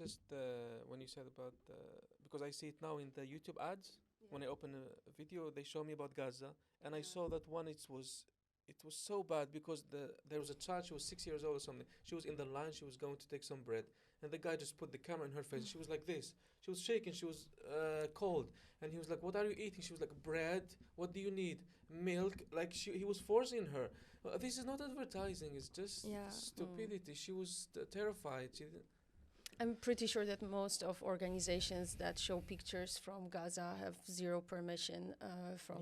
noticed when you said about because I see it now in the YouTube ads. When I open a video, they show me about Gaza, and I saw that one. It was so bad because there was a child. She was 6 years old or something. She was in the line. She was going to take some bread, and the guy just put the camera in her face. She was like this. She was shaking. She was cold, and he was like, "What are you eating?" She was like, "Bread. What do you need? Milk." Like he was forcing her. This is not advertising. It's just stupidity. She was terrified. She didn't. I'm pretty sure that most of organizations that show pictures from Gaza have zero permission from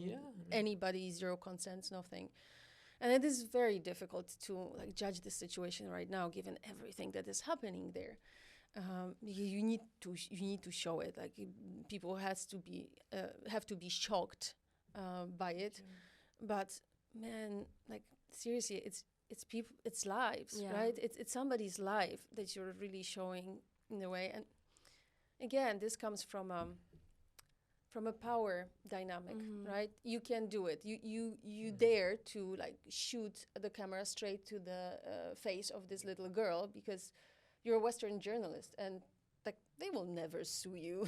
anybody, zero consent, nothing. And it is very difficult to judge the situation right now, given everything that is happening there. You need to show it. Like people have to be shocked by it. But man, seriously, it's people, it's lives, right? It's somebody's life that you're really showing in a way. And again, this comes from a power dynamic, right? You can do it. You dare to shoot the camera straight to the face of this little girl because you're a Western journalist, and they will never sue you,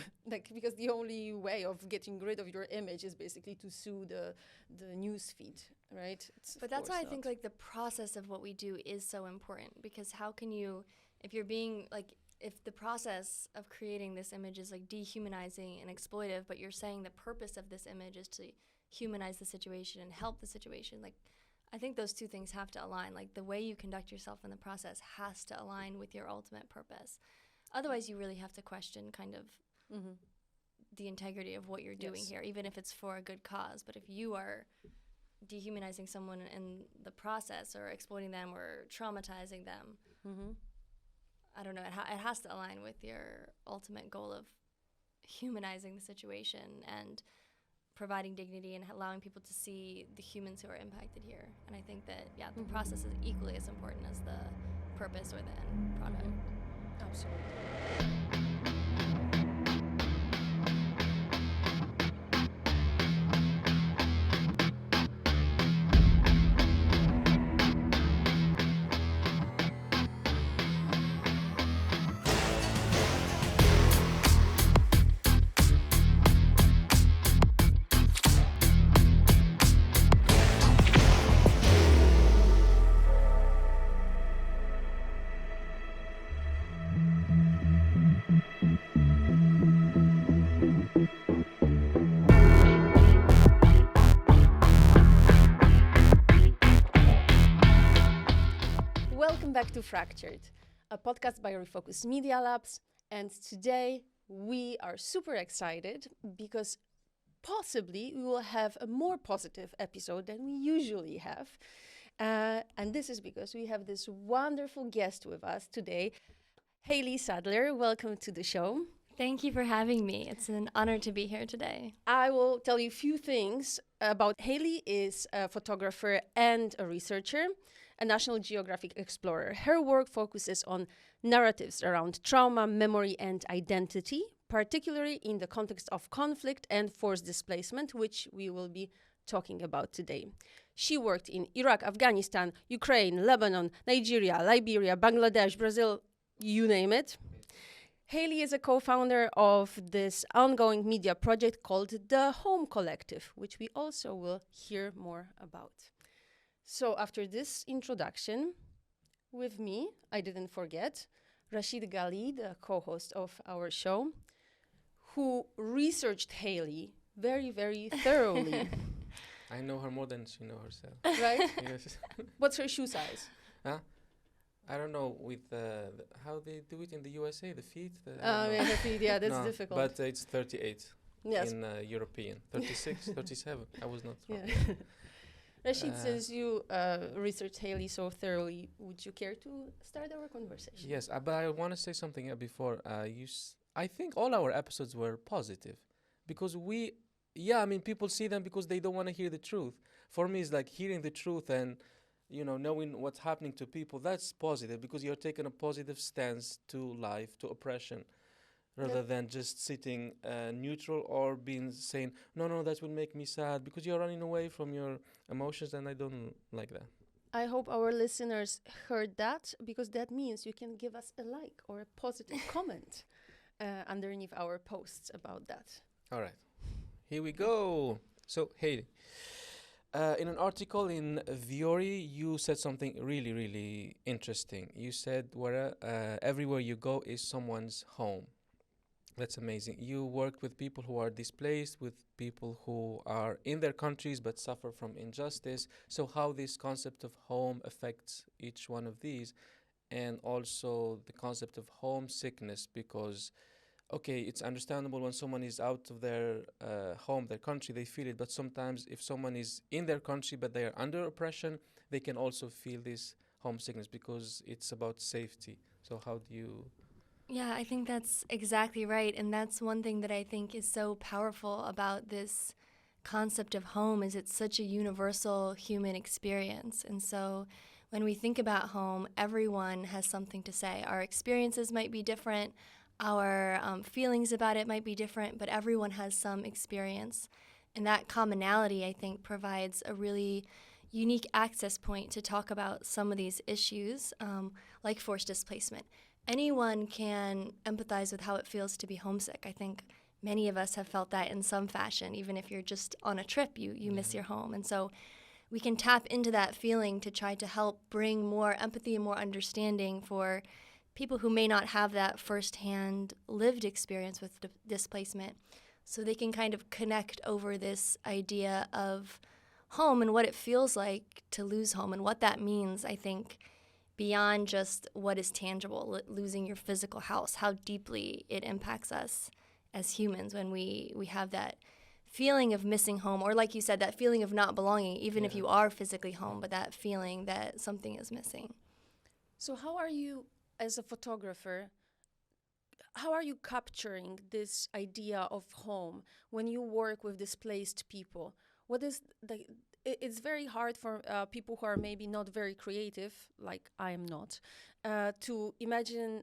because the only way of getting rid of your image is basically to sue the news feed, right? But that's why I think the process of what we do is so important, because how can you, if you're being if the process of creating this image is dehumanizing and exploitive, but you're saying the purpose of this image is to humanize the situation and help the situation, I think those two things have to align. The way you conduct yourself in the process has to align with your ultimate purpose. Otherwise, you really have to question kind of the integrity of what you're doing here, even if it's for a good cause. But if you are dehumanizing someone in the process or exploiting them or traumatizing them, I don't know, it has to align with your ultimate goal of humanizing the situation and providing dignity and allowing people to see the humans who are impacted here. And I think that, the process is equally as important as the purpose or the end product. Absolutely. Welcome back to Fractured, a podcast by Refocus Media Labs. And today we are super excited because possibly we will have a more positive episode than we usually have. And this is because we have this wonderful guest with us today, Hailey Sadler. Welcome to the show. Thank you for having me. It's an honor to be here today. I will tell you a few things about Hailey. Is a photographer and a researcher, a National Geographic explorer. Her work focuses on narratives around trauma, memory, and identity, particularly in the context of conflict and forced displacement, which we will be talking about today. She worked in Iraq, Afghanistan, Ukraine, Lebanon, Nigeria, Liberia, Bangladesh, Brazil, you name it. Hailey is a co-founder of this ongoing media project called The Home Collective, which we also will hear more about. So after this introduction, with me, I didn't forget, Rashid Ghali, the co-host of our show, who researched Hailey very, very thoroughly. I know her more than she knows herself. Right? Yes. What's her shoe size? Huh? I don't know with how they do it in the USA, the feet. Her feet, that's no, difficult. But it's 38 yes. in European. 36, 37. I was not wrong. Yeah. Rashid, since you researched Hailey so thoroughly, would you care to start our conversation? Yes, but I want to say something before. I think all our episodes were positive because people see them because they don't want to hear the truth. For me, it's like hearing the truth and knowing what's happening to people. That's positive because you're taking a positive stance to life, to oppression, rather than just sitting neutral or saying, no, that will make me sad, because you're running away from your emotions, and I don't like that. I hope our listeners heard that, because that means you can give us a like or a positive comment underneath our posts about that. All right, here we go. So, Hailey, in an article in Viori, you said something really, really interesting. You said where everywhere you go is someone's home. That's amazing. You work with people who are displaced, with people who are in their countries but suffer from injustice. So how this concept of home affects each one of these, and also the concept of homesickness, because okay, it's understandable when someone is out of their home, their country, they feel it. But sometimes if someone is in their country but they are under oppression, they can also feel this homesickness because it's about safety. So how do you... Yeah, I think that's exactly right. And that's one thing that I think is so powerful about this concept of home is it's such a universal human experience. And so when we think about home, everyone has something to say. Our experiences might be different, our feelings about it might be different, but everyone has some experience. And that commonality, I think, provides a really unique access point to talk about some of these issues, like forced displacement. Anyone can empathize with how it feels to be homesick. I think many of us have felt that in some fashion. Even if you're just on a trip, you miss your home. And so we can tap into that feeling to try to help bring more empathy and more understanding for people who may not have that firsthand lived experience with displacement, so they can kind of connect over this idea of home and what it feels like to lose home and what that means, I think, beyond just what is tangible, losing your physical house, how deeply it impacts us as humans when we have that feeling of missing home, or like you said, that feeling of not belonging, even if you are physically home, but that feeling that something is missing. So how are you, as a photographer, how are you capturing this idea of home when you work with displaced people? What is the... It's very hard for people who are maybe not very creative, like I am not, to imagine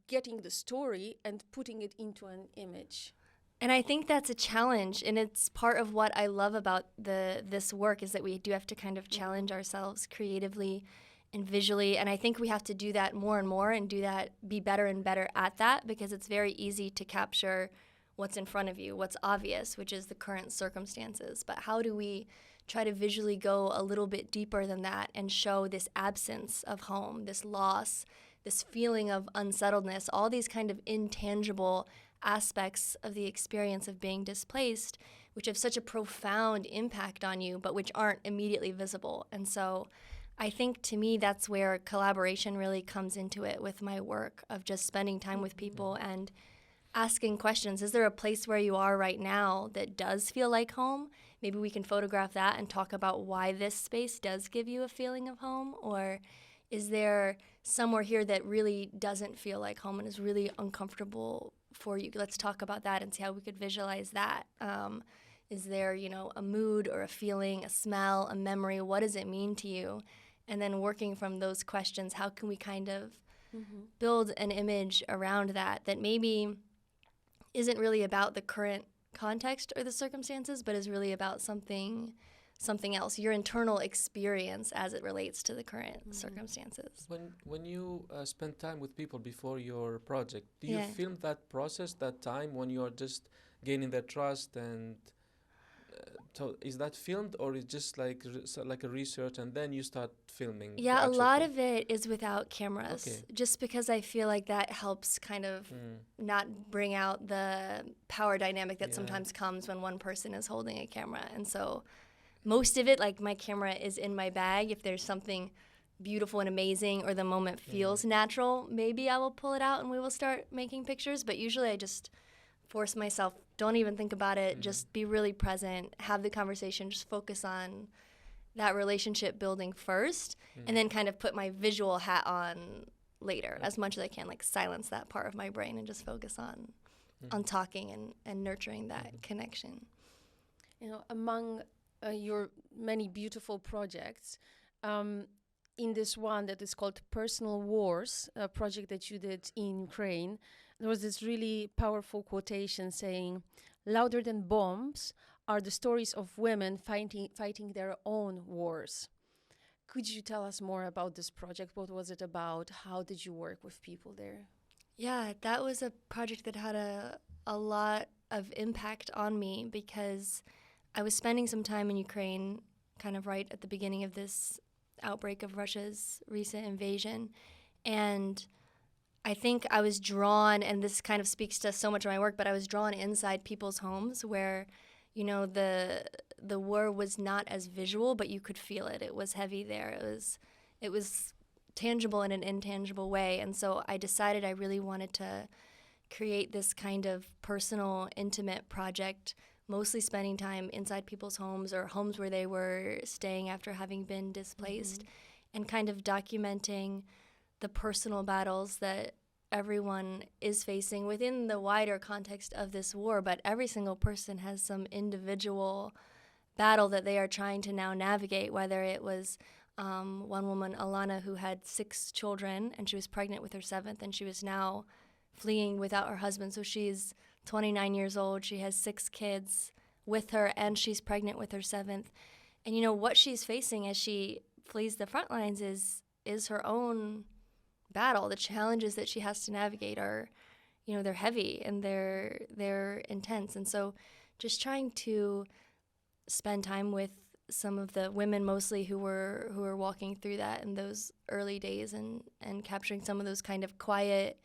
getting the story and putting it into an image. And I think that's a challenge, and it's part of what I love about this work is that we do have to kind of challenge ourselves creatively and visually, and I think we have to do that more and more and be better and better at that, because it's very easy to capture what's in front of you, what's obvious, which is the current circumstances. But how do we try to visually go a little bit deeper than that and show this absence of home, this loss, this feeling of unsettledness, all these kind of intangible aspects of the experience of being displaced, which have such a profound impact on you, but which aren't immediately visible. And so I think, to me, that's where collaboration really comes into it with my work, of just spending time with people and asking questions. Is there a place where you are right now that does feel like home? Maybe we can photograph that and talk about why this space does give you a feeling of home. Or is there somewhere here that really doesn't feel like home and is really uncomfortable for you? Let's talk about that and see how we could visualize that. Is there, a mood or a feeling, a smell, a memory? What does it mean to you? And then working from those questions, how can we kind of build an image around that maybe isn't really about the current context or the circumstances, but is really about something else, your internal experience as it relates to the current circumstances. When you spend time with people before your project, do you film that process, that time when you are just gaining their trust, and so is that filmed, or is just like a research and then you start filming? Yeah, a lot of it is without cameras, just because I feel like that helps kind of not bring out the power dynamic that sometimes comes when one person is holding a camera. And so most of it, like, my camera is in my bag. If there's something beautiful and amazing, or the moment feels natural, maybe I will pull it out and we will start making pictures. But usually I just force myself, don't even think about it, just be really present, have the conversation, just focus on that relationship building first, and then kind of put my visual hat on later, as much as I can, like silence that part of my brain and just focus on talking and nurturing that connection. Among your many beautiful projects, in this one that is called Personal Wars, a project that you did in Ukraine, there was this really powerful quotation saying, "Louder than bombs are the stories of women fighting their own wars." Could you tell us more about this project? What was it about? How did you work with people there? Yeah, that was a project that had a lot of impact on me because I was spending some time in Ukraine kind of right at the beginning of this outbreak of Russia's recent invasion. And I think I was drawn, and this kind of speaks to so much of my work, but I was drawn inside people's homes where, you know, the war was not as visual, but you could feel it. It was heavy there. It was tangible in an intangible way. And so I decided I really wanted to create this kind of personal, intimate project, mostly spending time inside people's homes or homes where they were staying after having been displaced, and kind of documenting the personal battles that everyone is facing within the wider context of this war. But every single person has some individual battle that they are trying to now navigate, whether it was one woman, Alana, who had 6 children and she was pregnant with her 7th, and she was now fleeing without her husband. So she's 29 years old. She has 6 kids with her, and she's pregnant with her 7th. And, you know, what she's facing as she flees the front lines is her own battle. The challenges that she has to navigate are, you know, they're heavy and they're intense. And so just trying to spend time with some of the women mostly who were walking through that in those early days, and capturing some of those kind of quiet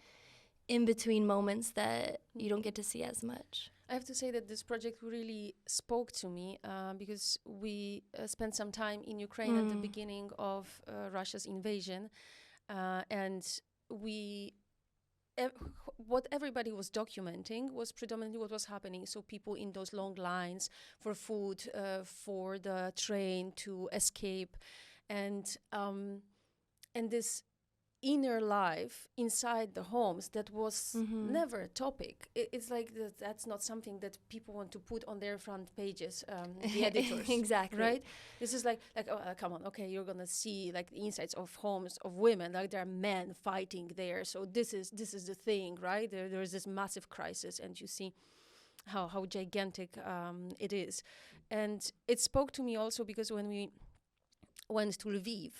in-between moments that you don't get to see as much. I have to say that this project really spoke to me because we spent some time in Ukraine at the beginning of Russia's invasion, and what everybody was documenting was predominantly what was happening. So people in those long lines for food, for the train to escape, and this inner life inside the homes that was never a topic. It's like that's not something that people want to put on their front pages, the editors. Exactly. Right? This is like oh, come on, okay, you're gonna see like the insides of homes of women, like there are men fighting there. So this is the thing, right? There is this massive crisis, and you see how gigantic it is. And it spoke to me also because when we went to Lviv,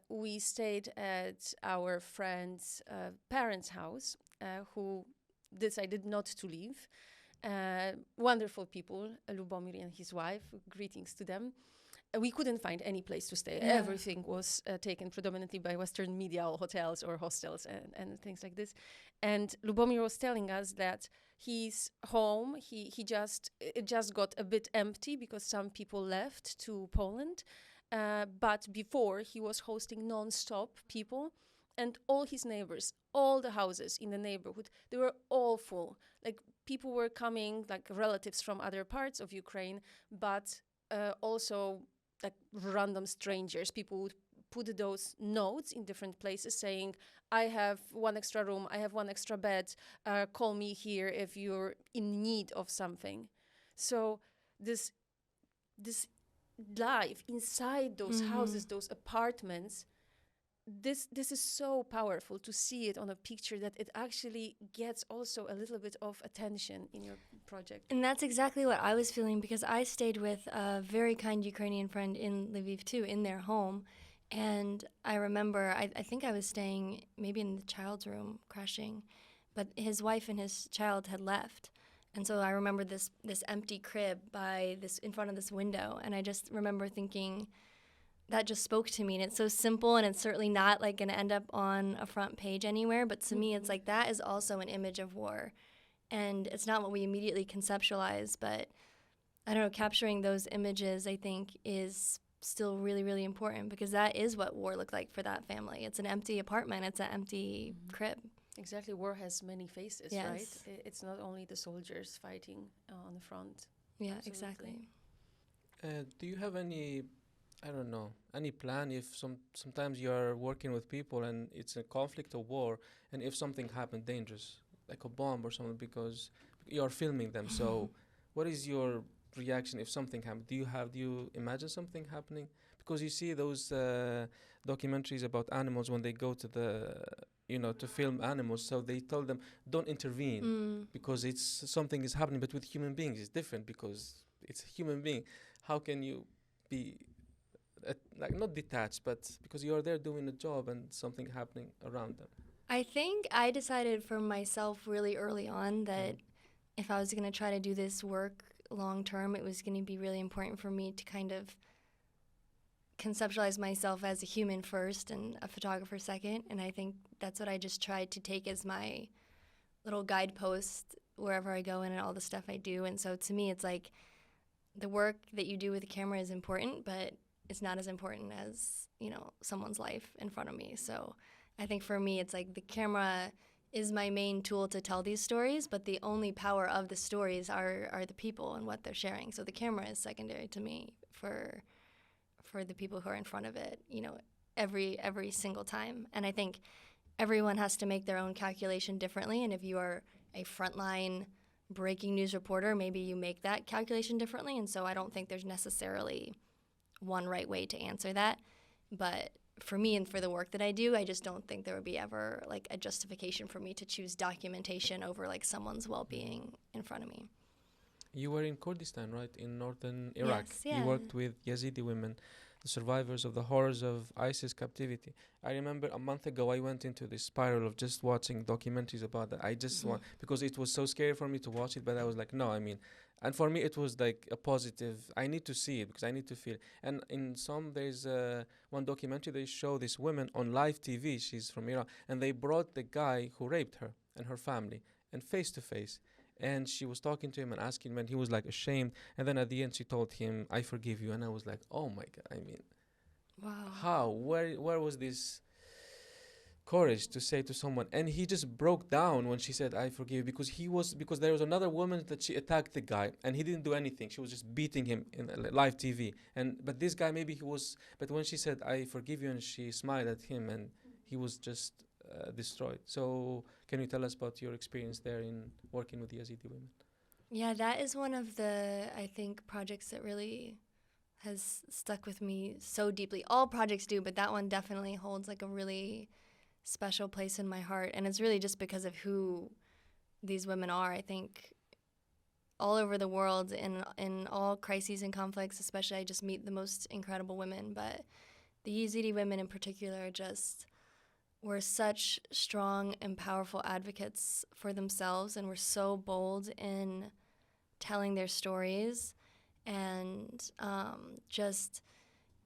we stayed at our friend's parents' house, who decided not to leave. Wonderful people, Lubomir and his wife, greetings to them. We couldn't find any place to stay. Yeah. Everything was taken predominantly by Western media, hotels or hostels and things like this. And Lubomir was telling us that his home, it just got a bit empty because some people left to Poland. But before, he was hosting non-stop people, and all his neighbors, all the houses in the neighborhood, they were all full. Like, people were coming, like relatives from other parts of Ukraine, but also like random strangers. People would put those notes in different places saying, I have one extra room, I have one extra bed, call me here if you're in need of something. So this life inside those houses, those apartments, this is so powerful to see it on a picture, that it actually gets also a little bit of attention in your project. And that's exactly what I was feeling, because I stayed with a very kind Ukrainian friend in Lviv too, in their home. And I remember, I think I was staying maybe in the child's room, crashing, but his wife and his child had left. And so I remember this empty crib in front of this window, and I just remember thinking, that just spoke to me. And it's so simple, and it's certainly not like going to end up on a front page anywhere, but to me it's like that is also an image of war. And it's not what we immediately conceptualize, but I don't know, capturing those images I think is still really, really important, because that is what war looked like for that family. It's an empty apartment, it's an empty crib. Exactly, war has many faces, yes. Right? It's not only the soldiers fighting on the front. Yeah, Absolutely. exactly. Do you have any plan if sometimes you are working with people and it's a conflict or war, and if something happened dangerous, like a bomb or something, because you're filming them, so what is your reaction if something happened? Do you imagine something happening? Because you see those documentaries about animals when they go to to film animals, so they tell them don't intervene because something is happening, but with human beings it's different because it's a human being. How can you be like not detached, but because you're there doing a job and something happening around them? I think I decided for myself really early on that if I was going to try to do this work long term, it was going to be really important for me to kind of conceptualize myself as a human first and a photographer second. And I think that's what I just tried to take as my little guidepost wherever I go and all the stuff I do. And so to me, it's like the work that you do with the camera is important, but it's not as important as, you know, someone's life in front of me. So I think for me, it's like the camera is my main tool to tell these stories, but the only power of the stories are the people and what they're sharing. So the camera is secondary to me for the people who are in front of it, you know, every single time. And I think everyone has to make their own calculation differently. And if you are a frontline breaking news reporter, maybe you make that calculation differently. And so I don't think there's necessarily one right way to answer that. But for me and for the work that I do, I just don't think there would be ever like a justification for me to choose documentation over like someone's well-being in front of me. You were in Kurdistan, right, in northern Iraq. Yes, yeah. You worked with Yazidi women, the survivors of the horrors of ISIS captivity. I remember a month ago I went into this spiral of just watching documentaries about that. I just want, because it was so scary for me to watch it, but I was like, no, I mean, and for me it was like a positive, I need to see it because I need to feel it. And in some, there's one documentary, they show this woman on live TV, she's from Iran, and they brought the guy who raped her and her family, and face to face. And she was talking to him and asking him, and he was like ashamed. And then at the end, she told him, "I forgive you." And I was like, "Oh my God!" I mean, Wow. how? Where was this courage to say to someone? And he just broke down when she said, "I forgive you," because there was another woman that she attacked the guy, and he didn't do anything. She was just beating him in live TV. But this guy, maybe he was. But when she said, "I forgive you," and she smiled at him, and he was just destroyed. So can you tell us about your experience there in working with the Yazidi women? Yeah, that is one of the, I think, projects that really has stuck with me so deeply. All projects do, but that one definitely holds like a really special place in my heart. And it's really just because of who these women are. I think all over the world, in all crises and conflicts, especially, I just meet the most incredible women. But the Yazidi women in particular were such strong and powerful advocates for themselves, and were so bold in telling their stories, and just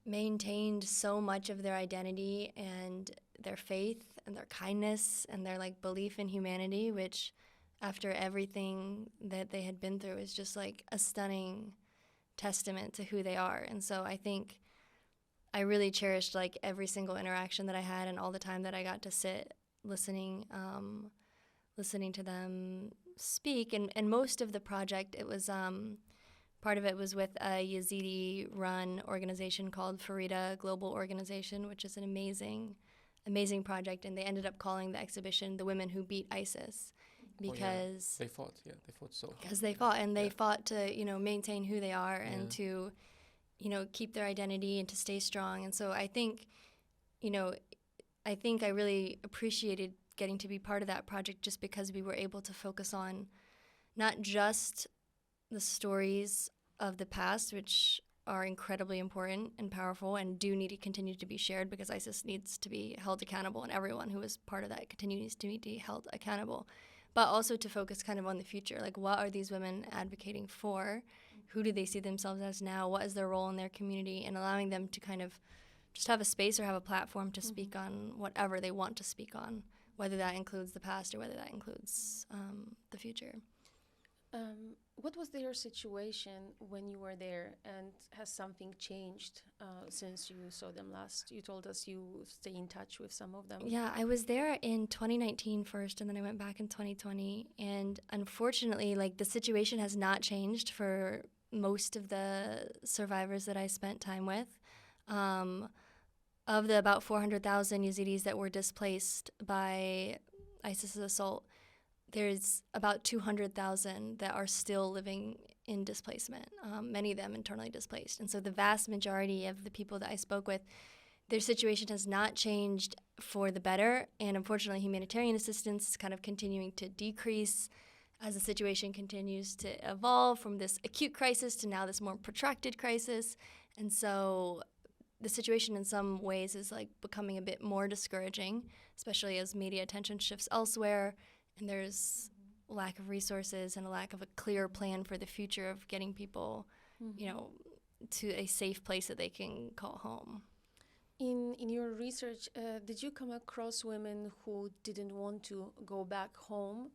maintained so much of their identity and their faith and their kindness and their like belief in humanity, which after everything that they had been through is just like a stunning testament to who they are. And so I think I really cherished like every single interaction that I had and all the time that I got to sit listening to them speak. And most of the project, it was part of it was with a Yazidi-run organization called Farida Global Organization, which is an amazing project. And they ended up calling the exhibition "The Women Who Beat ISIS," because they fought so hard. Because they fought, and they fought to, you know, maintain who they are and to, you know, keep their identity and to stay strong. And so I think, you know, I really appreciated getting to be part of that project just because we were able to focus on not just the stories of the past, which are incredibly important and powerful and do need to continue to be shared because ISIS needs to be held accountable, and everyone who is part of that continues to be held accountable, but also to focus kind of on the future. Like, what are these women advocating for? Who do they see themselves as now? What is their role in their community? And allowing them to kind of just have a space or have a platform to speak on whatever they want to speak on, whether that includes the past or whether that includes the future. What was their situation when you were there, and has something changed since you saw them last? You told us you stay in touch with some of them. Yeah, I was there in 2019 first, and then I went back in 2020. And unfortunately, like, the situation has not changed for most of the survivors that I spent time with. Of the about 400,000 Yazidis that were displaced by ISIS's assault, there's about 200,000 that are still living in displacement, many of them internally displaced. And so the vast majority of the people that I spoke with, their situation has not changed for the better. And unfortunately, humanitarian assistance is kind of continuing to decrease as the situation continues to evolve from this acute crisis to now this more protracted crisis. And so the situation in some ways is like becoming a bit more discouraging, especially as media attention shifts elsewhere and there's lack of resources and a lack of a clear plan for the future of getting people, you know, to a safe place that they can call home. In your research, did you come across women who didn't want to go back home,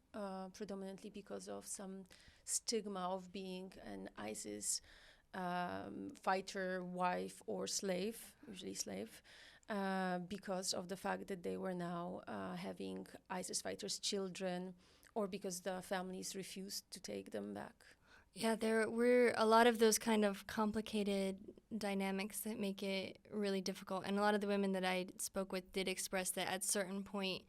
predominantly because of some stigma of being an ISIS fighter, wife, or slave, usually slave, because of the fact that they were now having ISIS fighters' children, or because the families refused to take them back? Yeah, there were a lot of those kind of complicated dynamics that make it really difficult. And a lot of the women that I spoke with did express that at a certain point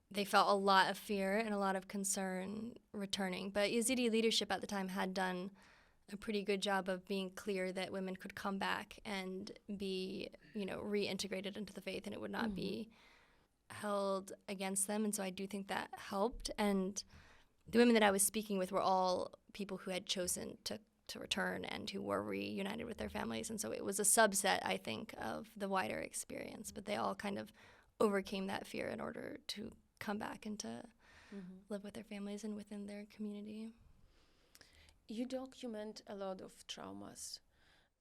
they felt a lot of fear and a lot of concern returning. But Yazidi leadership at the time had done a pretty good job of being clear that women could come back and be, you know, reintegrated into the faith and it would not be held against them. And so I do think that helped. And the women that I was speaking with were all people who had chosen to return and who were reunited with their families. And so it was a subset, I think, of the wider experience. But they all kind of overcame that fear in order to come back and to live with their families and within their community. You document a lot of traumas.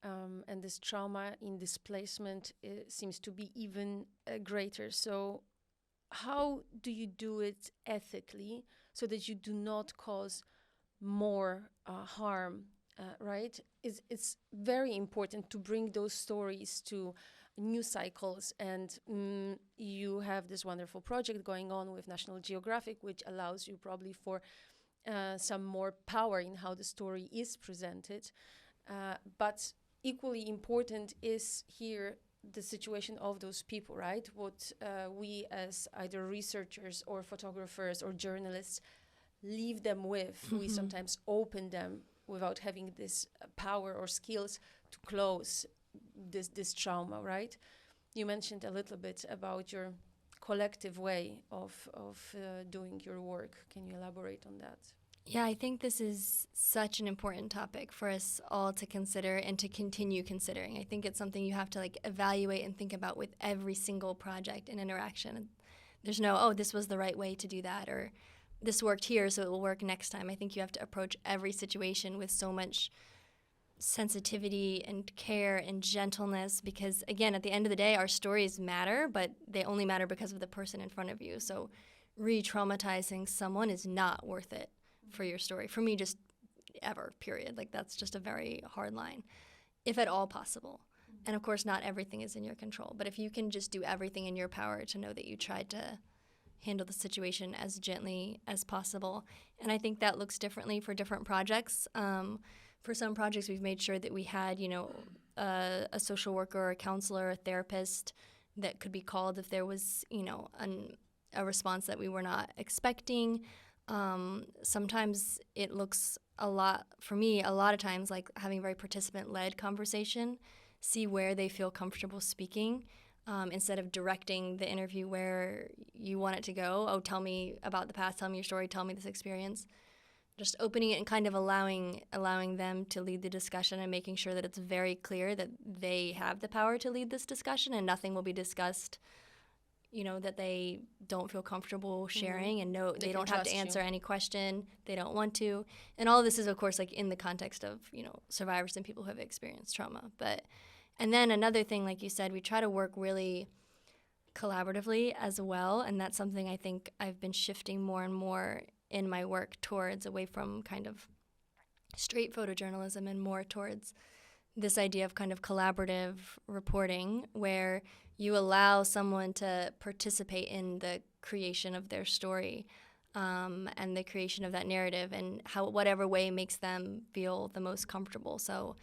And this trauma in displacement seems to be even greater. So how do you do it ethically so that you do not cause more harm, right? It's very important to bring those stories to news cycles, and you have this wonderful project going on with National Geographic, which allows you probably for some more power in how the story is presented. But equally important is here the situation of those people, right? What we as either researchers or photographers or journalists leave them with. We sometimes open them without having this power or skills to close this trauma, right? You mentioned a little bit about your collective way of doing your work. Can you elaborate on that? Yeah, I think this is such an important topic for us all to consider and to continue considering. I think it's something you have to like evaluate and think about with every single project and interaction. There's no, oh, this was the right way to do that, or this worked here, so it will work next time. I think you have to approach every situation with so much sensitivity and care and gentleness because, again, at the end of the day, our stories matter, but they only matter because of the person in front of you. So re-traumatizing someone is not worth it for your story. For me, just ever, period. Like, that's just a very hard line, if at all possible. And, of course, not everything is in your control. But if you can just do everything in your power to know that you tried to handle the situation as gently as possible. And I think that looks differently for different projects. For some projects, we've made sure that we had, you know, a social worker, a counselor, a therapist that could be called if there was, you know, a response that we were not expecting. Sometimes it looks a lot of times like having a very participant-led conversation, see where they feel comfortable speaking. Instead of directing the interview where you want it to go, oh, tell me about the past, tell me your story, tell me this experience. Just opening it and kind of allowing them to lead the discussion and making sure that it's very clear that they have the power to lead this discussion and nothing will be discussed, you know, that they don't feel comfortable sharing and no, they don't have to answer any question, they don't want to. And all of this is, of course, like in the context of, you know, survivors and people who have experienced trauma. And then another thing, like you said, we try to work really collaboratively as well, and that's something I think I've been shifting more and more in my work towards, away from kind of straight photojournalism and more towards this idea of kind of collaborative reporting where you allow someone to participate in the creation of their story and the creation of that narrative and whatever way makes them feel the most comfortable. So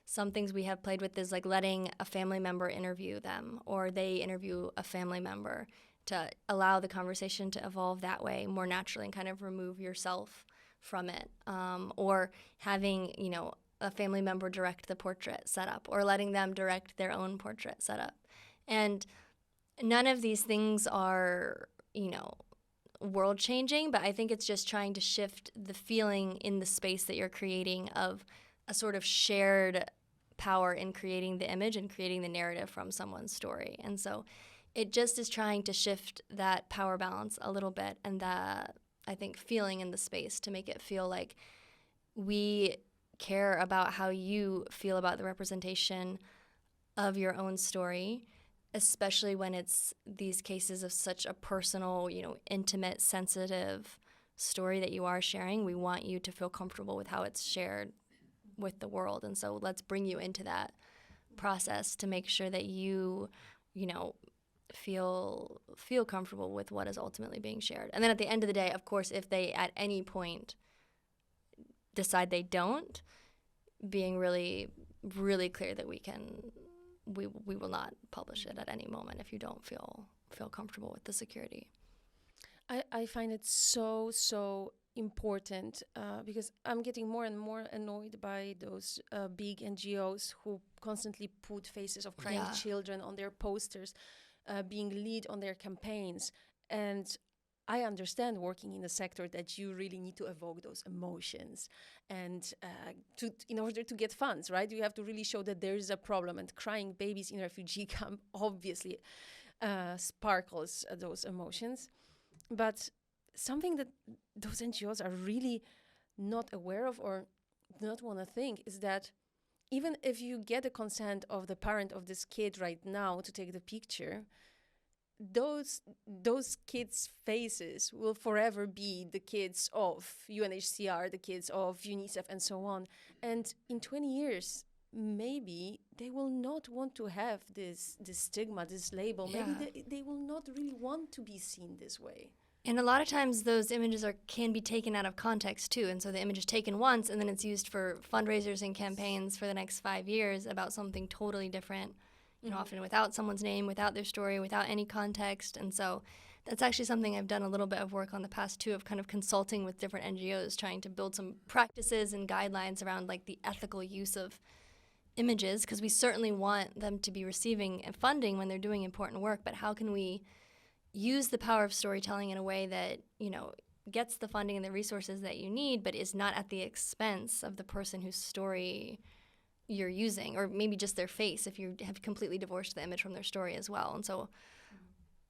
some things we have played with is like letting a family member interview them or they interview a family member to allow the conversation to evolve that way more naturally and kind of remove yourself from it. Or having, you know, a family member direct the portrait setup or letting them direct their own portrait setup. And none of these things are, you know, world-changing, but I think it's just trying to shift the feeling in the space that you're creating of a sort of shared power in creating the image and creating the narrative from someone's story. And so it just is trying to shift that power balance a little bit, and that, I think, feeling in the space to make it feel like we care about how you feel about the representation of your own story, especially when it's these cases of such a personal, intimate, sensitive story that you are sharing. We want you to feel comfortable with how it's shared with the world. And so let's bring you into that process to make sure that you feel comfortable with what is ultimately being shared. And then at the end of the day, of course, if they at any point decide they don't, being really, really clear that we will not publish it at any moment if you don't feel comfortable with the security. I find it so important because I'm getting more and more annoyed by those big NGOs who constantly put faces of crying children on their posters, being lead on their campaigns. And I understand, working in a sector, that you really need to evoke those emotions, and in order to get funds, right? You have to really show that there is a problem, and crying babies in a refugee camp obviously sparkles those emotions. But something that those NGOs are really not aware of or do not want to think is that even if you get the consent of the parent of this kid right now to take the picture, those kids' faces will forever be the kids of UNHCR, the kids of UNICEF, and so on. And in 20 years, maybe they will not want to have this stigma, this label. Yeah. Maybe they will not really want to be seen this way. And a lot of times those images can be taken out of context too. And so the image is taken once and then it's used for fundraisers and campaigns for the next 5 years about something totally different, often without someone's name, without their story, without any context. And so that's actually something I've done a little bit of work on the past too, of kind of consulting with different NGOs, trying to build some practices and guidelines around like the ethical use of images, because we certainly want them to be receiving funding when they're doing important work, but how can we use the power of storytelling in a way that, gets the funding and the resources that you need, but is not at the expense of the person whose story you're using, or maybe just their face if you have completely divorced the image from their story as well. And so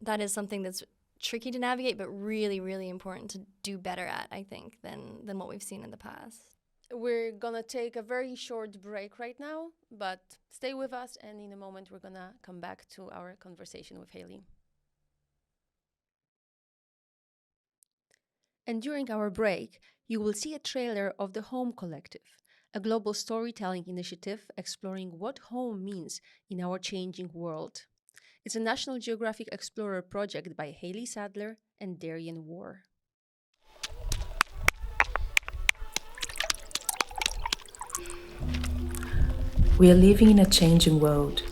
that is something that's tricky to navigate, but really, really important to do better at, I think, than what we've seen in the past. We're gonna take a very short break right now, but stay with us, and in a moment we're gonna come back to our conversation with Hailey. And during our break, you will see a trailer of the Home Collective, a global storytelling initiative exploring what home means in our changing world. It's a National Geographic Explorer project by Hailey Sadler and Darian War. We are living in a changing world.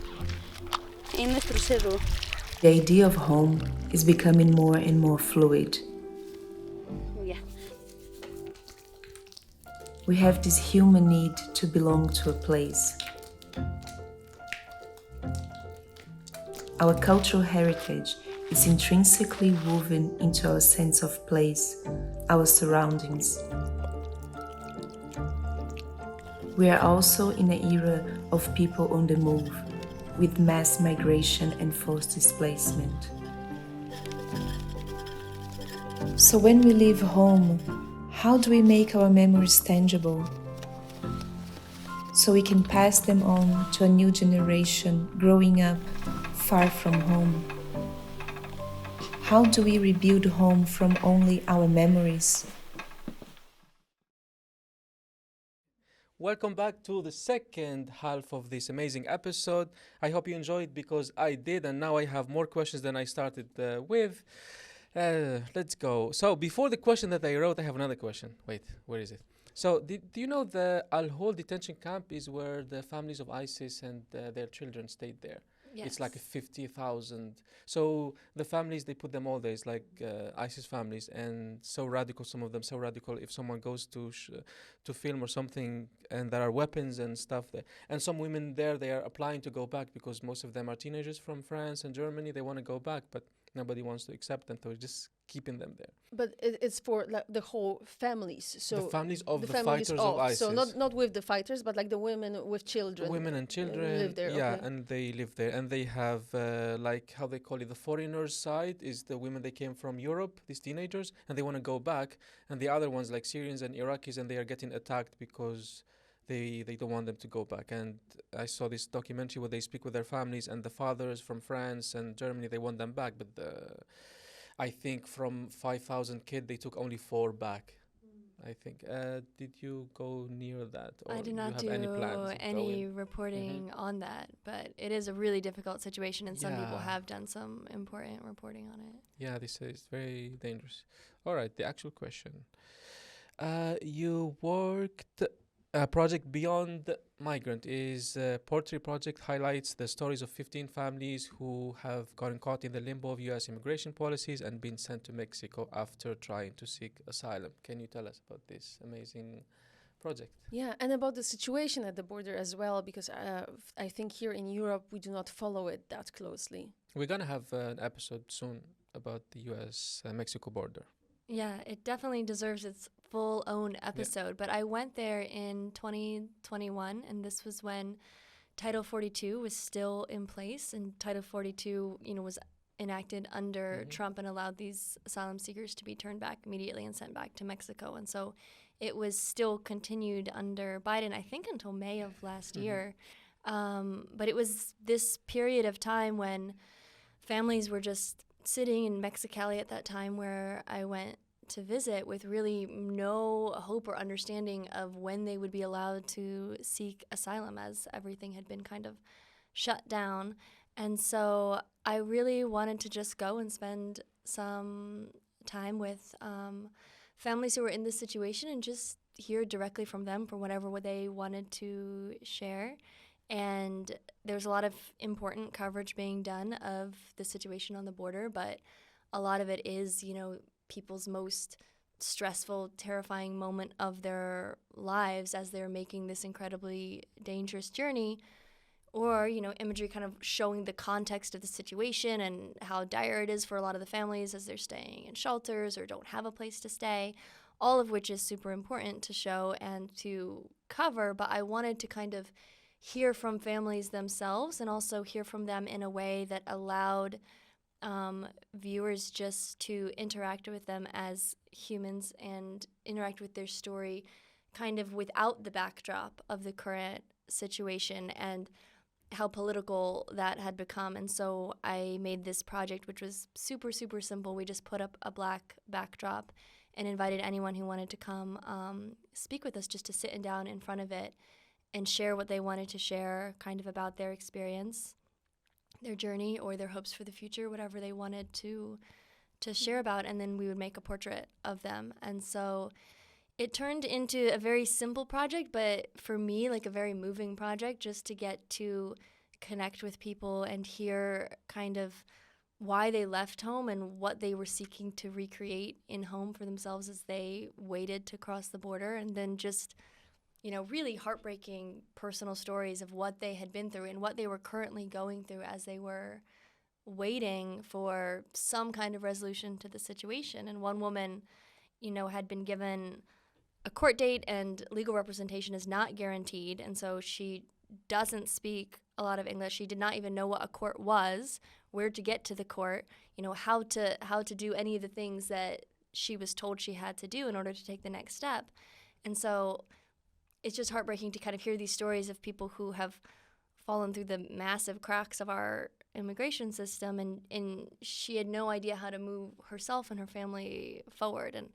The idea of home is becoming more and more fluid. We have this human need to belong to a place. Our cultural heritage is intrinsically woven into our sense of place, our surroundings. We are also in an era of people on the move, with mass migration and forced displacement. So when we leave home, how do we make our memories tangible, so we can pass them on to a new generation growing up far from home? How do we rebuild home from only our memories? Welcome back to the second half of this amazing episode. I hope you enjoyed, because I did, and now I have more questions than I started with. Let's go. So before the question that I wrote, I have another question. Wait, where is it? So do you know the Al-Hol detention camp is where the families of ISIS and their children stayed there? Yes. It's like 50,000. So the families, they put them all there. It's like ISIS families, and so radical, some of them so radical. If someone goes to film or something, and there are weapons and stuff there, and some women there, they are applying to go back because most of them are teenagers from France and Germany. They want to go back, but nobody wants to accept them, so we're just keeping them there. But it's for like the whole families. So the families of the families fighters of ISIS. So not with the fighters, but like the women with children. Women and children live there. Yeah, okay. and they live there, and they have like how they call it, the foreigners side is the women they came from Europe, these teenagers, and they want to go back, and the other ones like Syrians and Iraqis, and they are getting attacked because they don't want them to go back. And I saw this documentary where they speak with their families, and the fathers from France and Germany, they want them back, but I think from 5,000 kids they took only 4 back. I think. Did you go near that? Or I did not do any reporting on that, but it is a really difficult situation, and some people have done some important reporting on it. Yeah, this is very dangerous. All right, the actual question. You worked a project Beyond Migrant is a portrait project, highlights the stories of 15 families who have gotten caught in the limbo of U.S. immigration policies and been sent to Mexico after trying to seek asylum. Can you tell us about this amazing project? Yeah, and about the situation at the border as well, because I think here in Europe we do not follow it that closely. We're going to have an episode soon about the U.S.-Mexico border. Yeah, it definitely deserves its full own episode. But I went there in 2021, and this was when Title 42 was still in place, and Title 42, was enacted under Trump and allowed these asylum seekers to be turned back immediately and sent back to Mexico. And so it was still continued under Biden, I think, until May of last year. But it was this period of time when families were just sitting in Mexicali at that time, where I went to visit, with really no hope or understanding of when they would be allowed to seek asylum, as everything had been kind of shut down. And so I really wanted to just go and spend some time with families who were in this situation and just hear directly from them for whatever they wanted to share. And there's a lot of important coverage being done of the situation on the border, but a lot of it is, people's most stressful, terrifying moment of their lives as they're making this incredibly dangerous journey, or, imagery kind of showing the context of the situation and how dire it is for a lot of the families as they're staying in shelters or don't have a place to stay, all of which is super important to show and to cover. But I wanted to kind of hear from families themselves and also hear from them in a way that allowed viewers just to interact with them as humans and interact with their story kind of without the backdrop of the current situation and how political that had become. And so I made this project, which was super, super simple. We just put up a black backdrop and invited anyone who wanted to come speak with us, just to sit down in front of it and share what they wanted to share, kind of about their experience, their journey, or their hopes for the future, whatever they wanted to share about. And then we would make a portrait of them. And so it turned into a very simple project, but for me, like a very moving project, just to get to connect with people and hear kind of why they left home and what they were seeking to recreate in home for themselves as they waited to cross the border. And then just really heartbreaking personal stories of what they had been through and what they were currently going through as they were waiting for some kind of resolution to the situation. And one woman, had been given a court date, and legal representation is not guaranteed. And so she doesn't speak a lot of English. She did not even know what a court was, where to get to the court, how to do any of the things that she was told she had to do in order to take the next step. And so it's just heartbreaking to kind of hear these stories of people who have fallen through the massive cracks of our immigration system, and she had no idea how to move herself and her family forward. And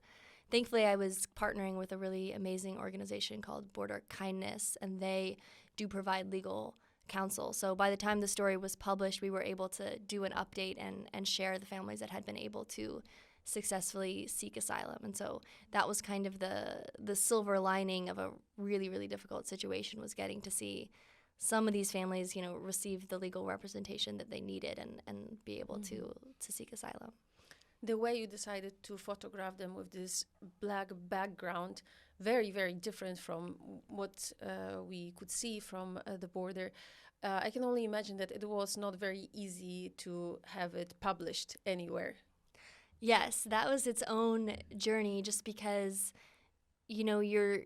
thankfully, I was partnering with a really amazing organization called Border Kindness, and they do provide legal counsel. So by the time the story was published, we were able to do an update and share the families that had been able to successfully seek asylum. And so that was kind of the silver lining of a really, really difficult situation, was getting to see some of these families, receive the legal representation that they needed and be able to seek asylum. The way you decided to photograph them with this black background, very, very different from what we could see from the border. I can only imagine that it was not very easy to have it published anywhere. Yes, that was its own journey, just because, you know,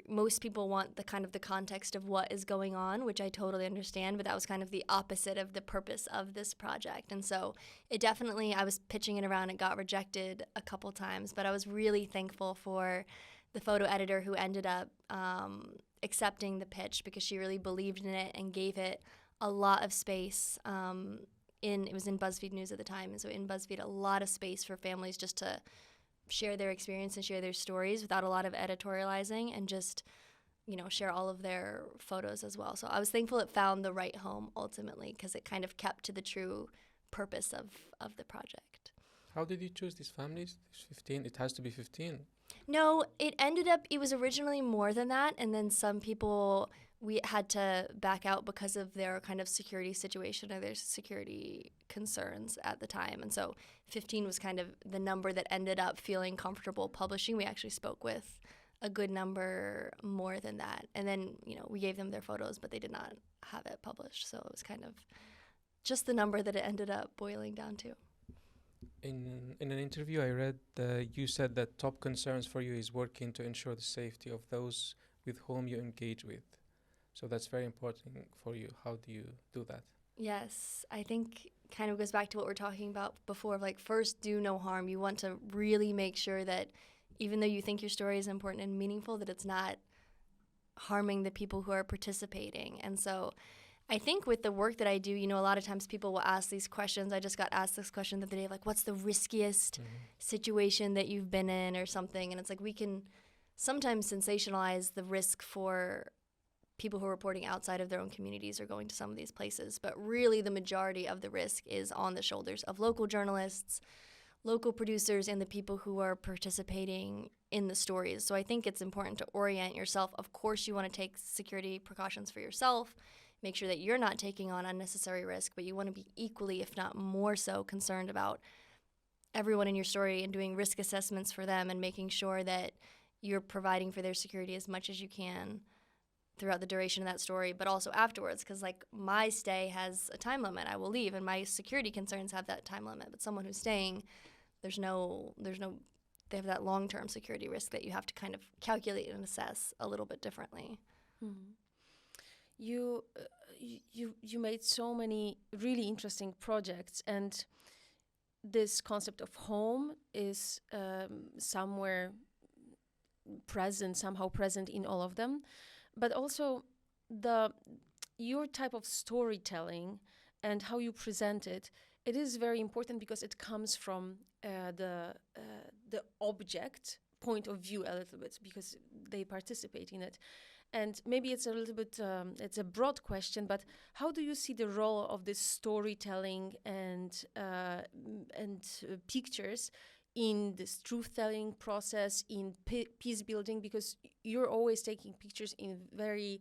most people want the context of what is going on, which I totally understand, but that was kind of the opposite of the purpose of this project. And so it definitely, I was pitching it around, it got rejected a couple times, but I was really thankful for the photo editor who ended up accepting the pitch, because she really believed in it and gave it a lot of space. It was in BuzzFeed News at the time, and so in BuzzFeed, a lot of space for families just to share their experience and share their stories without a lot of editorializing, and just, you know, share all of their photos as well. So I was thankful it found the right home ultimately, because it kind of kept to the true purpose of the project. How did you choose these families? 15? It has to be 15. No, it was originally more than that, and then some people we had to back out because of their kind of security situation or their security concerns at the time. And so 15 was kind of the number that ended up feeling comfortable publishing. We actually spoke with a good number more than that. And then, you know, we gave them their photos, but they did not have it published. So it was kind of just the number that it ended up boiling down to. In an interview I read, you said that top concerns for you is working to ensure the safety of those with whom you engage with. So that's very important for you. How do you do that? Yes, I think kind of goes back to what we're talking about before, like first do no harm. You want to really make sure that even though you think your story is important and meaningful, that it's not harming the people who are participating. And so I think with the work that I do, you know, a lot of times people will ask these questions. I just got asked this question the other day, like, what's the riskiest situation that you've been in or something? And it's like we can sometimes sensationalize the risk for people who are reporting outside of their own communities or going to some of these places. But really the majority of the risk is on the shoulders of local journalists, local producers, and the people who are participating in the stories. So I think it's important to orient yourself. Of course, you want to take security precautions for yourself, make sure that you're not taking on unnecessary risk, but you want to be equally, if not more so, concerned about everyone in your story and doing risk assessments for them and making sure that you're providing for their security as much as you can throughout the duration of that story, but also afterwards, because like my stay has a time limit. I will leave, and my security concerns have that time limit. But someone who's staying, they have that long-term security risk that you have to kind of calculate and assess a little bit differently. Mm-hmm. You made so many really interesting projects, and this concept of home is somehow present in all of them. But also your type of storytelling and how you present it, it is very important because it comes from the object point of view a little bit, because they participate in it. And maybe it's a little bit, it's a broad question, but how do you see the role of this storytelling and pictures in this truth-telling process, in peace building, because you're always taking pictures in very,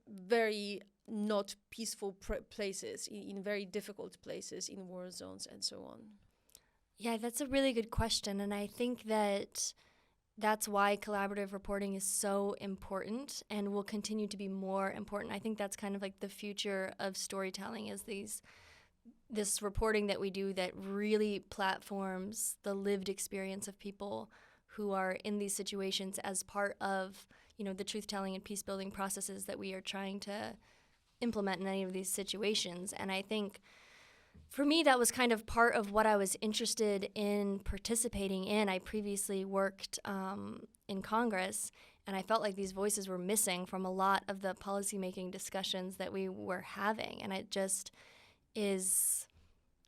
very not peaceful places, in very difficult places, in war zones and so on? Yeah, that's a really good question, and I think that's why collaborative reporting is so important and will continue to be more important. I think that's kind of like the future of storytelling, is this reporting that we do that really platforms the lived experience of people who are in these situations as part of, you know, the truth-telling and peace-building processes that we are trying to implement in any of these situations. And I think for me, that was kind of part of what I was interested in participating in. I previously worked in Congress, and I felt like these voices were missing from a lot of the policymaking discussions that we were having. And it just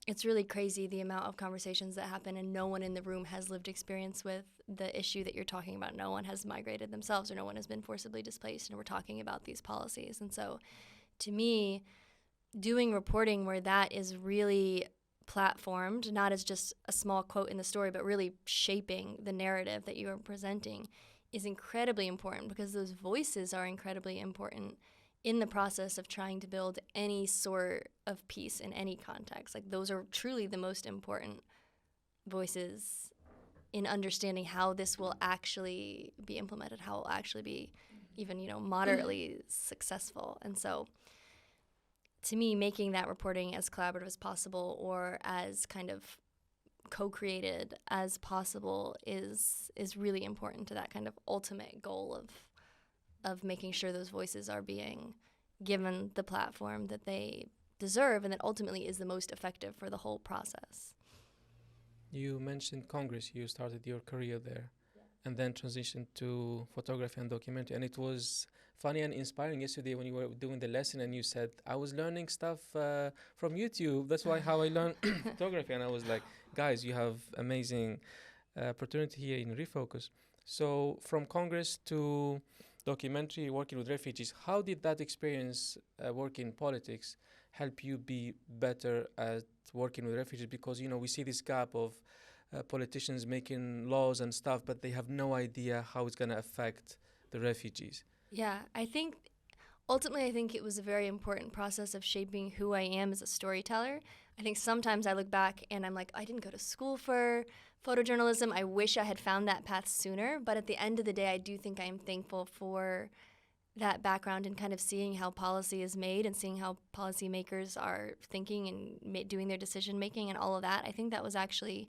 it's really crazy the amount of conversations that happen and no one in the room has lived experience with the issue that you're talking about. No one has migrated themselves or no one has been forcibly displaced, and we're talking about these policies. And so to me, doing reporting where that is really platformed, not as just a small quote in the story, but really shaping the narrative that you are presenting, is incredibly important, because those voices are incredibly important in the process of trying to build any sort of peace in any context. Like, those are truly the most important voices in understanding how this will actually be implemented, how it will actually be even, you know, moderately successful. And so to me, making that reporting as collaborative as possible or as kind of co-created as possible is really important to that kind of ultimate goal of making sure those voices are being given the platform that they deserve and that ultimately is the most effective for the whole process. You mentioned Congress. You started your career there, and then transitioned to photography and documentary. And it was funny and inspiring yesterday when you were doing the lesson and you said, I was learning stuff from YouTube. That's how I learned photography. And I was like, guys, you have amazing opportunity here in Refocus. So from Congress to documentary, working with refugees, how did that experience working in politics help you be better at working with refugees? Because, we see this gap of politicians making laws and stuff, but they have no idea how it's going to affect the refugees. Yeah, I think it was a very important process of shaping who I am as a storyteller. I think sometimes I look back and I'm like, I didn't go to school for photojournalism. I wish I had found that path sooner. But at the end of the day, I do think I am thankful for that background and kind of seeing how policy is made and seeing how policymakers are thinking and doing their decision making and all of that. I think that was actually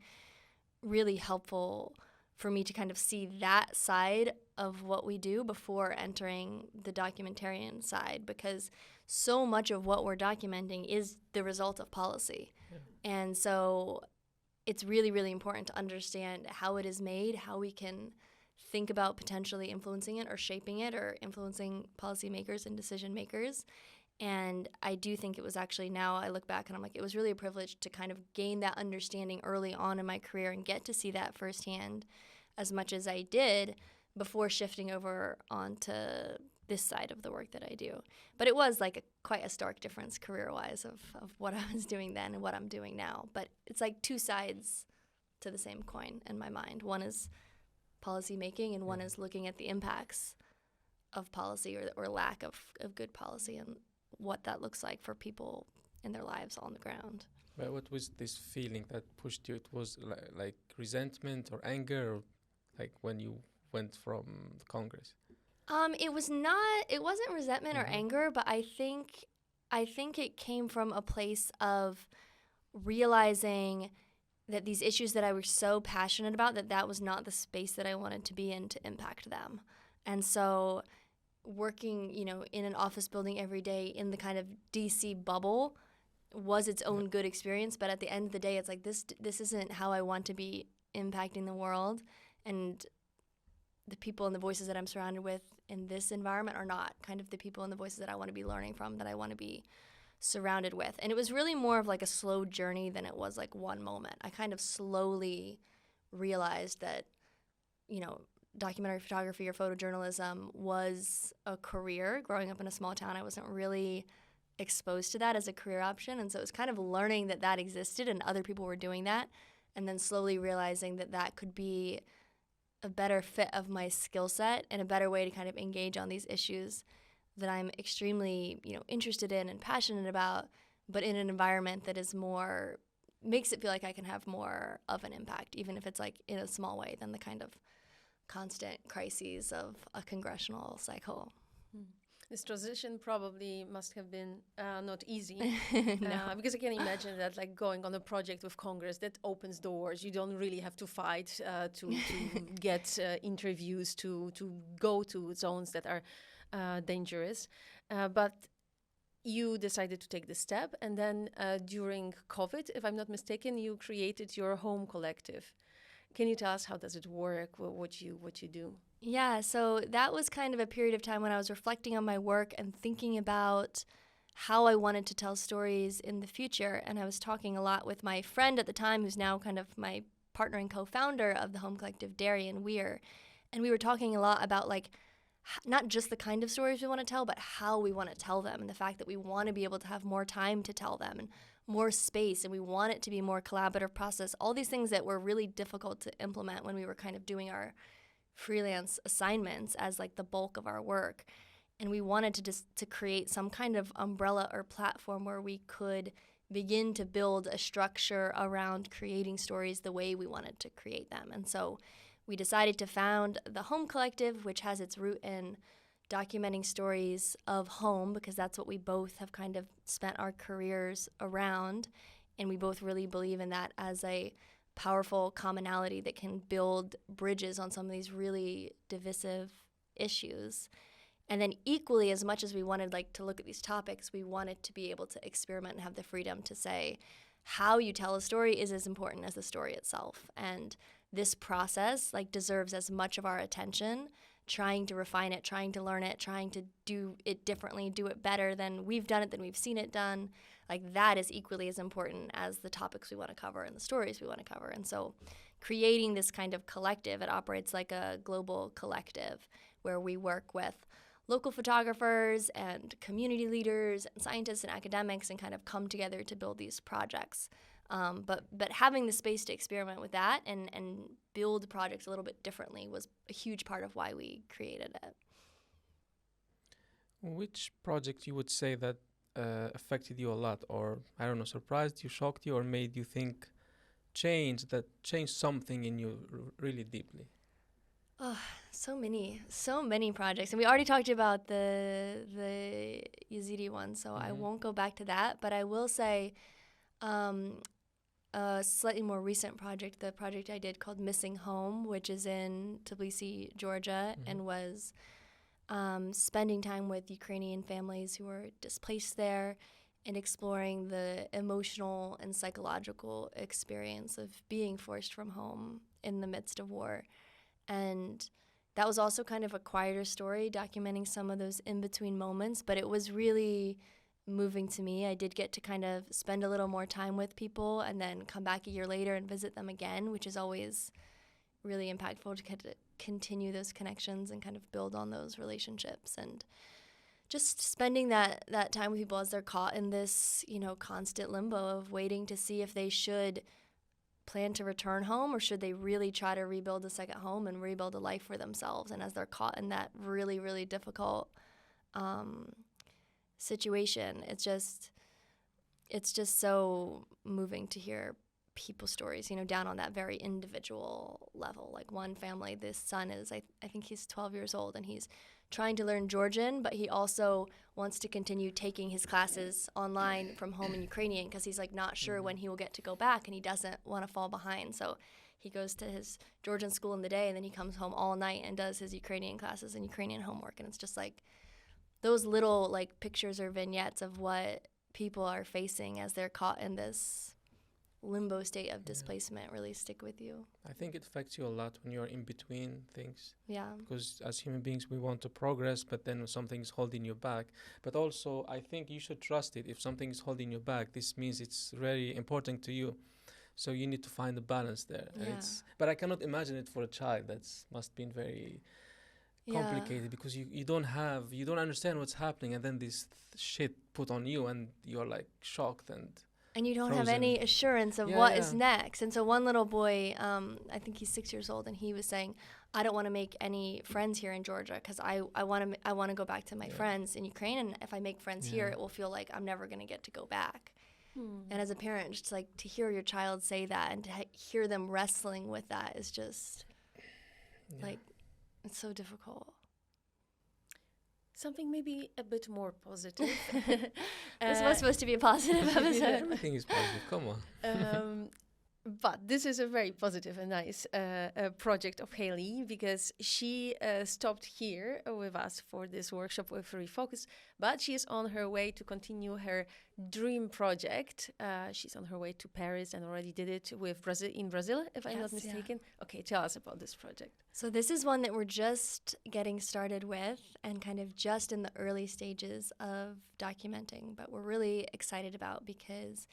really helpful for me to kind of see that side of what we do before entering the documentarian side, because so much of what we're documenting is the result of policy. Yeah. And so it's really, really important to understand how it is made, how we can think about potentially influencing it or shaping it or influencing policymakers and decision makers. And I do think it was actually, now I look back and I'm like, it was really a privilege to kind of gain that understanding early on in my career and get to see that firsthand as much as I did before shifting over onto this side of the work that I do. But it was like quite a stark difference career-wise of what I was doing then and what I'm doing now. But it's like two sides to the same coin in my mind. One is policy making and one is looking at the impacts of policy or lack of good policy and what that looks like for people in their lives on the ground. But what was this feeling that pushed you? It was like resentment or anger, or like when you went from Congress? It wasn't resentment or anger, but I think it came from a place of realizing that these issues that I was so passionate about, that was not the space that I wanted to be in to impact them. And so working, in an office building every day in the kind of DC bubble was its own good experience, but at the end of the day, it's like this isn't how I want to be impacting the world, and the people and the voices that I'm surrounded with in this environment are not kind of the people and the voices that I want to be learning from, that I want to be surrounded with. And it was really more of like a slow journey than it was like one moment. I kind of slowly realized that, documentary photography or photojournalism was a career. Growing up in a small town, I wasn't really exposed to that as a career option. And so it was kind of learning that existed and other people were doing that, and then slowly realizing that could be a better fit of my skill set and a better way to kind of engage on these issues that I'm extremely, interested in and passionate about, but in an environment that is makes it feel like I can have more of an impact, even if it's like in a small way than the kind of constant crises of a congressional cycle. This transition probably must have been not easy. No. Because I can imagine that like going on a project with Congress, that opens doors. You don't really have to fight to get interviews, to go to zones that are dangerous. But you decided to take the step. And then during COVID, if I'm not mistaken, you created your home collective. Can you tell us how does it work, what you do? Yeah, so that was kind of a period of time when I was reflecting on my work and thinking about how I wanted to tell stories in the future. And I was talking a lot with my friend at the time, who's now kind of my partner and co-founder of the Home Collective, Darian Weir. And we were talking a lot about like not just the kind of stories we want to tell, but how we want to tell them, and the fact that we want to be able to have more time to tell them and more space, and we want it to be a more collaborative process. All these things that were really difficult to implement when we were kind of doing our freelance assignments as like the bulk of our work. And we wanted to create some kind of umbrella or platform where we could begin to build a structure around creating stories the way we wanted to create them. And so we decided to found the Home Collective, which has its root in documenting stories of home, because that's what we both have kind of spent our careers around, and we both really believe in that as a powerful commonality that can build bridges on some of these really divisive issues. And then equally, as much as we wanted like to look at these topics, we wanted to be able to experiment and have the freedom to say how you tell a story is as important as the story itself. And this process like deserves as much of our attention, trying to refine it, trying to learn it, trying to do it differently, do it better than we've done it, than we've seen it done. Like that is equally as important as the topics we want to cover and the stories we want to cover. And so creating this kind of collective, it operates like a global collective where we work with local photographers and community leaders and scientists and academics and kind of come together to build these projects. But having the space to experiment with that and build projects a little bit differently was a huge part of why we created it. Which project you would say that affected you a lot, or I don't know, surprised you, shocked you, or made you think, changed something in you really deeply? Oh, so many projects. And we already talked about the Yazidi one, so I won't go back to that. But I will say a slightly more recent project, the project I did called Missing Home, which is in Tbilisi, Georgia, and was spending time with Ukrainian families who were displaced there and exploring the emotional and psychological experience of being forced from home in the midst of war. And that was also kind of a quieter story, documenting some of those in-between moments, but it was really moving to me. I did get to kind of spend a little more time with people and then come back a year later and visit them again, which is always really impactful to kind of continue those connections and kind of build on those relationships. And just spending that time with people as they're caught in this, constant limbo of waiting to see if they should plan to return home or should they really try to rebuild a second home and rebuild a life for themselves. And as they're caught in that really, really difficult situation, it's just so moving to hear people's stories, down on that very individual level. Like one family, this son is, I think he's 12 years old, and he's trying to learn Georgian, but he also wants to continue taking his classes online from home in Ukrainian because he's like not sure when he will get to go back, and he doesn't want to fall behind. So he goes to his Georgian school in the day, and then he comes home all night and does his Ukrainian classes and Ukrainian homework. And it's just like those little like pictures or vignettes of what people are facing as they're caught in this limbo state of displacement really stick with you. I think it affects you a lot when you're in between things. Yeah. Because as human beings, we want to progress, but then something's holding you back. But also, I think you should trust it. If something is holding you back, this means it's very important to you. So you need to find a balance there. Yeah. And but I cannot imagine it for a child. That's must be very complicated because you don't understand what's happening, and then this shit put on you, and you're like shocked and you don't frozen. have any assurance of what is next. And so one little boy, I think he's 6 years old, and he was saying, I don't want to make any friends here in Georgia because I want to go back to my friends in Ukraine, and if I make friends here, it will feel like I'm never going to get to go back. And as a parent, just like to hear your child say that and to hear them wrestling with that is just like, it's so difficult. Something maybe a bit more positive. This was supposed to be a positive episode. Everything is positive. Come on. But this is a very positive and nice project of Hailey, because she stopped here with us for this workshop with Refocus, but she is on her way to continue her dream project. She's on her way to Paris and already did it with Brazil, if I'm not mistaken. Yeah. Okay, tell us about this project. So this is one that we're just getting started with and kind of just in the early stages of documenting, but we're really excited about because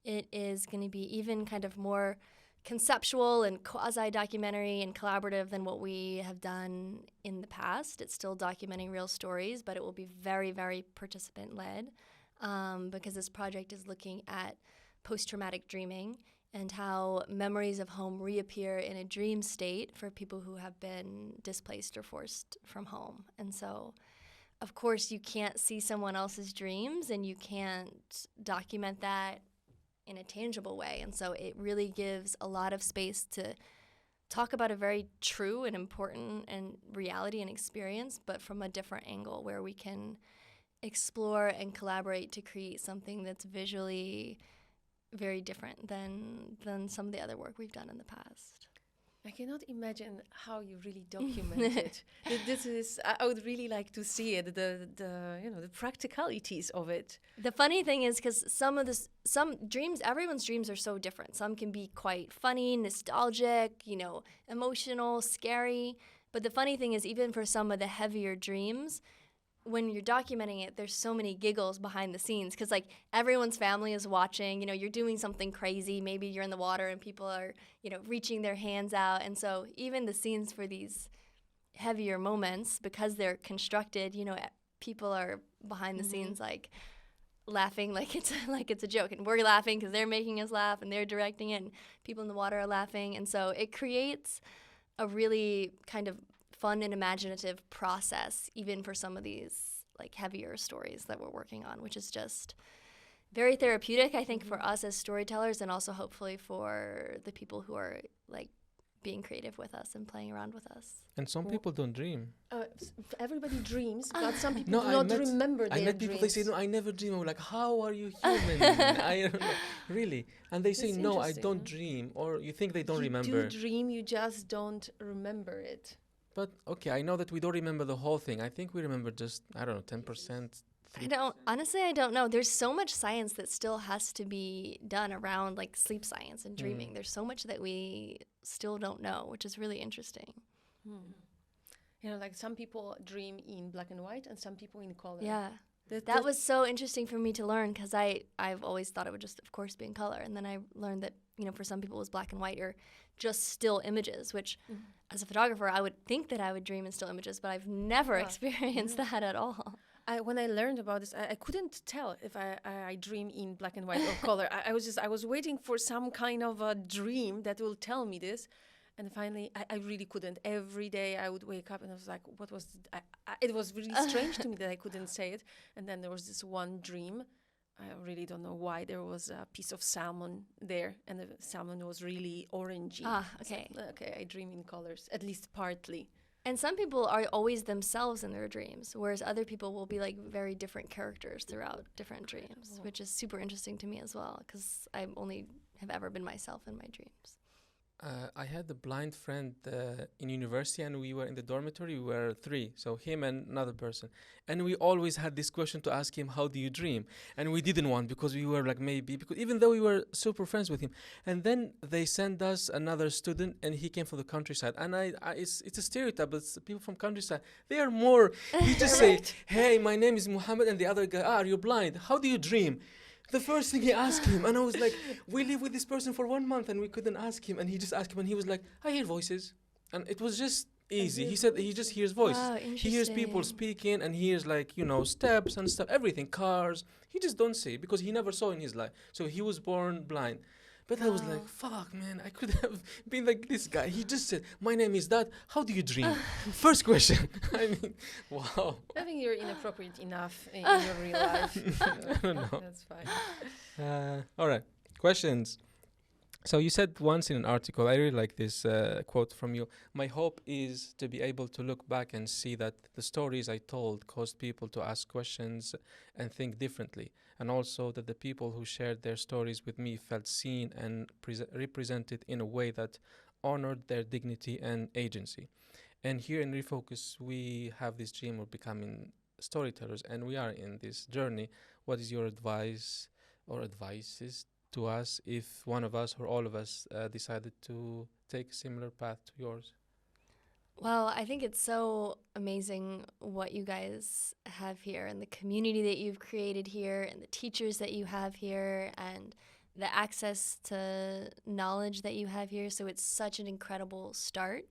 it is going to be even kind of more conceptual and quasi-documentary and collaborative than what we have done in the past. It's still documenting real stories, but it will be very, very participant-led because this project is looking at post-traumatic dreaming and how memories of home reappear in a dream state for people who have been displaced or forced from home. And so, of course, you can't see someone else's dreams and you can't document that in a tangible way, and so it really gives a lot of space to talk about a very true and important and reality and experience, but from a different angle where we can explore and collaborate to create something that's visually very different than some of the other work we've done in the past. I cannot imagine how you really document it. This is, I would really like to see it, the practicalities of it. The funny thing is, because some dreams, everyone's dreams are so different. Some can be quite funny, nostalgic, emotional, scary. But the funny thing is, even for some of the heavier dreams, when you're documenting it, there's so many giggles behind the scenes because, like, everyone's family is watching. You're doing something crazy. Maybe you're in the water and people are, reaching their hands out. And so even the scenes for these heavier moments, because they're constructed, people are behind the scenes, like, laughing like it's a joke. And we're laughing because they're making us laugh and they're directing it and people in the water are laughing. And so it creates a really kind of fun and imaginative process, even for some of these like heavier stories that we're working on, which is just very therapeutic, I think, for us as storytellers, and also hopefully for the people who are like being creative with us and playing around with us. And some people don't dream. Everybody dreams, but some people do not remember their dreams. I met people, they say, no, I never dream. I'm like, how are you human? I don't know. Really? And they say, no, I don't dream. Or you think they don't remember. You do dream, you just don't remember it. But, okay, I know that we don't remember the whole thing. I think we remember just, 10%. I don't know. There's so much science that still has to be done around like sleep science and dreaming. There's so much that we still don't know, which is really interesting. Like some people dream in black and white and some people in color. Yeah. That was so interesting for me to learn because I've always thought it would just, of course, be in color. And then I learned that, for some people it was black and white or just still images, which as a photographer, I would think that I would dream in still images, but I've never experienced that at all. When I learned about this, I couldn't tell if I dream in black and white or color. I was waiting for some kind of a dream that will tell me this. And finally, I really couldn't. Every day I would wake up and I was like, what was it was really strange to me that I couldn't say it. And then there was this one dream. I really don't know why. There was a piece of salmon there, and the salmon was really orangey. Okay. So, I dream in colors, at least partly. And some people are always themselves in their dreams, whereas other people will be like very different characters throughout different dreams, which is super interesting to me as well, because I only have ever been myself in my dreams. I had a blind friend in university, and we were in the dormitory. We were 3, so him and another person. And we always had this question to ask him, how do you dream? And we didn't want, because we were like, maybe, because even though we were super friends with him. And then they sent us another student, and he came from the countryside. And it's a stereotype, but people from countryside, they are more, you just say, hey, my name is Muhammad, and the other guy, are you blind? How do you dream? The first thing he asked him, and I was like, we live with this person for 1 month, and we couldn't ask him. And he just asked him, and he was like, I hear voices. And it was just easy. He said he just hears voices. Wow, he hears people speaking, and he hears like, steps and stuff, everything, cars. He just don't see because he never saw in his life. So he was born blind. But I was like, fuck, man, I could have been like this guy. He just said, my name is that. How do you dream? First question. I mean, wow. I think you're inappropriate enough in your real life. I don't know. That's fine. All right. Questions. So you said once in an article, I really like this quote from you. My hope is to be able to look back and see that the stories I told caused people to ask questions and think differently. And also that the people who shared their stories with me felt seen and represented in a way that honored their dignity and agency. And here in Refocus, we have this dream of becoming storytellers, and we are in this journey. What is your advice or advices to us if one of us or all of us decided to take a similar path to yours? Well, I think it's so amazing what you guys have here and the community that you've created here and the teachers that you have here and the access to knowledge that you have here. So it's such an incredible start.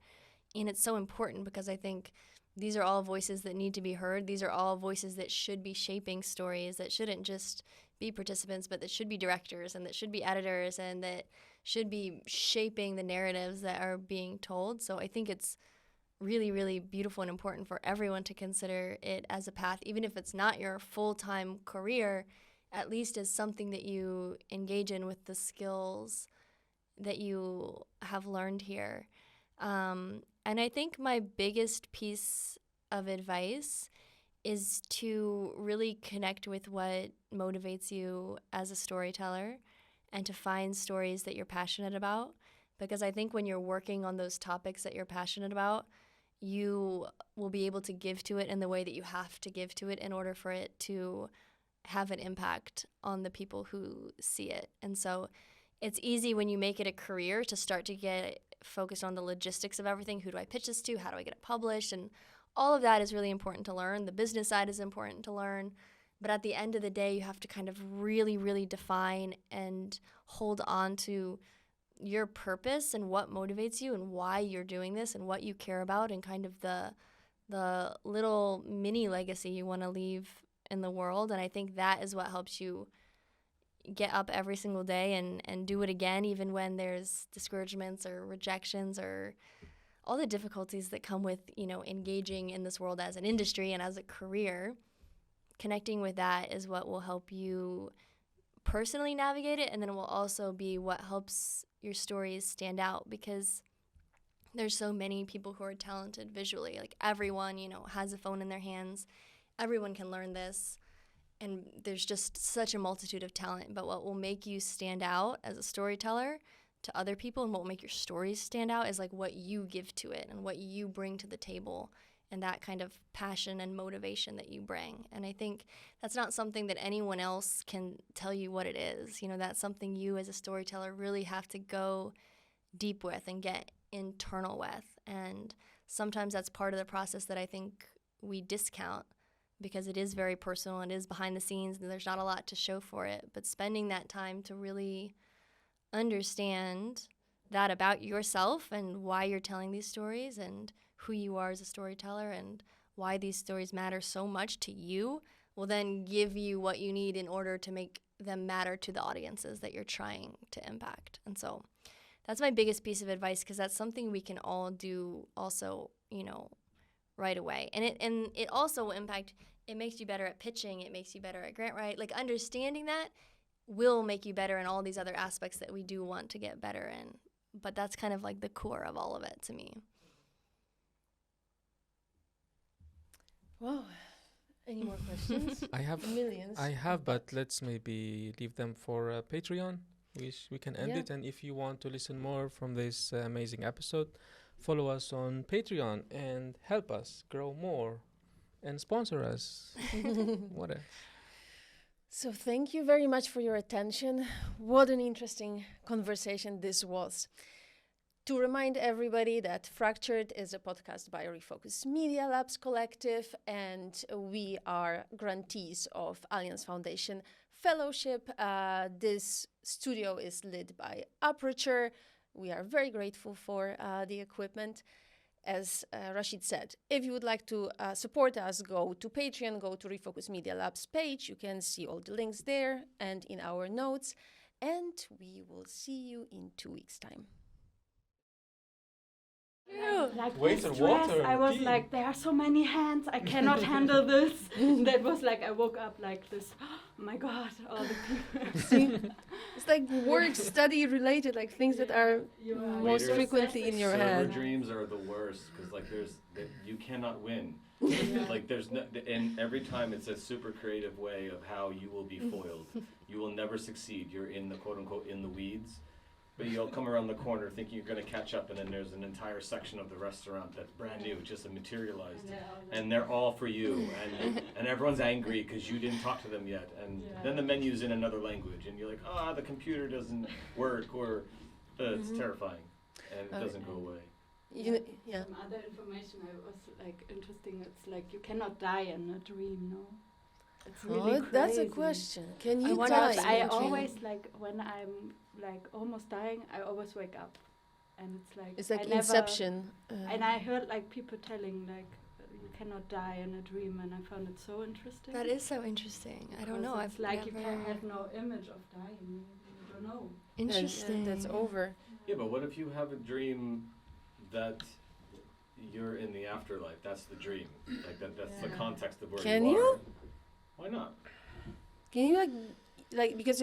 And it's so important because I think these are all voices that need to be heard. These are all voices that should be shaping stories, that shouldn't just be participants, but that should be directors and that should be editors and that should be shaping the narratives that are being told. So I think it's really, really beautiful and important for everyone to consider it as a path, even if it's not your full-time career, at least as something that you engage in with the skills that you have learned here. And I think my biggest piece of advice is to really connect with what motivates you as a storyteller and to find stories that you're passionate about. Because I think when you're working on those topics that you're passionate about, you will be able to give to it in the way that you have to give to it in order for it to have an impact on the people who see it. And so it's easy when you make it a career to start to get focused on the logistics of everything. Who do I pitch this to? How do I get it published? And all of that is really important to learn. The business side is important to learn. But at the end of the day, you have to kind of really, really define and hold on to your purpose and what motivates you and why you're doing this and what you care about and kind of the little mini legacy you want to leave in the world. And I think that is what helps you get up every single day and do it again, even when there's discouragements or rejections or all the difficulties that come with, engaging in this world as an industry and as a career. Connecting with that is what will help you personally navigate it, and then it will also be what helps your stories stand out, because there's so many people who are talented visually. Like everyone, has a phone in their hands. Everyone can learn this. And there's just such a multitude of talent. But what will make you stand out as a storyteller to other people and what will make your stories stand out is like what you give to it and what you bring to the table and that kind of passion and motivation that you bring. And I think that's not something that anyone else can tell you what it is. That's something you as a storyteller really have to go deep with and get internal with. And sometimes that's part of the process that I think we discount, because it is very personal, it is behind the scenes, and there's not a lot to show for it. But spending that time to really understand that about yourself and why you're telling these stories and who you are as a storyteller and why these stories matter so much to you will then give you what you need in order to make them matter to the audiences that you're trying to impact. And so that's my biggest piece of advice, because that's something we can all do also, right away. And it also will impact, it makes you better at pitching, it makes you better at grant writing. Like understanding that will make you better in all these other aspects that we do want to get better in. But that's kind of like the core of all of it to me. Wow. Any more questions? I have millions. but let's maybe leave them for Patreon. We can end it. And if you want to listen more from this amazing episode, follow us on Patreon and help us grow more and sponsor us. What else? So thank you very much for your attention. What an interesting conversation this was. To remind everybody that Fractured is a podcast by Refocus Media Labs Collective, and we are grantees of Alliance Foundation Fellowship. This studio is led by Aperture. We are very grateful for the equipment. As Rashid said, if you would like to support us, go to Patreon, go to Refocus Media Labs page. You can see all the links there and in our notes. And we will see you in 2 weeks' time. Like Wait, this water, stress, I was tea. like, there are so many hands, I cannot handle this. That was like, I woke up like this, oh my God, all the people. See, it's like work study related, like things that are most Waiters, frequently in your server head. dreams are the worst, because like you cannot win. Like there's no, and every time it's a super creative way of how you will be foiled. You will never succeed. You're in the quote unquote in the weeds. But you'll come around the corner thinking you're going to catch up, and then there's an entire section of the restaurant that's brand new, just materialized, and they're all for you, and everyone's angry because you didn't talk to them yet, and then the menu's in another language, and you're like, the computer doesn't work, or it's terrifying, and it doesn't go away. Some other information I was like interesting. It's like you cannot die in a dream, no? It's really crazy. That's a question. Can you wonder die? if in I a dream? always like when I'm like almost dying, I always wake up, and it's like It's like Inception. And I heard like people telling like you cannot die in a dream, and I found it so interesting. That is so interesting. I don't know. It's like you can have no image of dying. You don't know. Interesting. That's over. Yeah, but what if you have a dream that you're in the afterlife? That's the dream. Like that's the context of where Can you are. you? Why not? Can you like because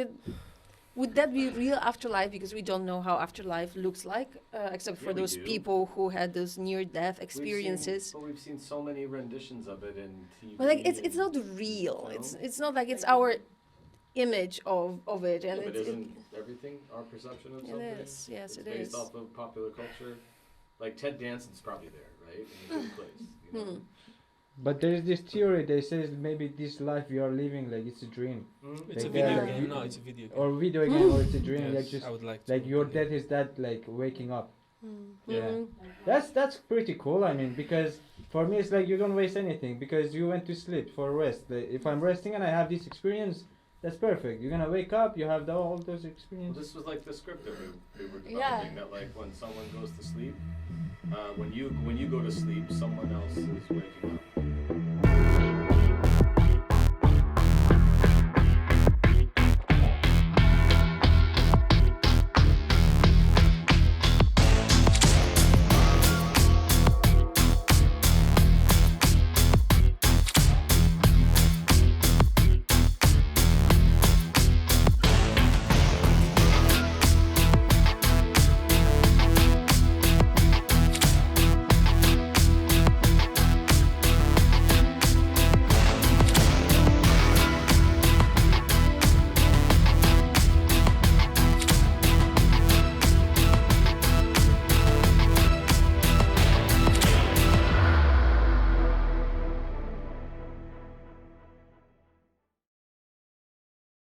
would that be real afterlife? Because we don't know how afterlife looks like, except for Yeah, we those do. people who had those near-death experiences. We've seen so many renditions of it in TV. But like it's not real. film. It's not like it's our image of it, and But it's isn't everything our perception of something? it is. Yes, it's it based is. off of popular culture. Like Ted Danson's probably there, right? In a good place. You know? But there is this theory that says maybe this life we are living, like it's a dream, It's a Like, video like game. you- No, it's a video game. or video game, or it's a dream. Yes, Like just I would like to. like your believe. death is that like waking up. Yeah. Mhm. That's pretty cool. I mean, because for me it's like you don't waste anything because you went to sleep for rest. Like, if I'm resting and I have this experience, that's perfect. You're gonna wake up, you have all those Well, experiences. this was like the script that we were Yeah. developing. That like when someone goes to sleep, when you go to sleep, someone else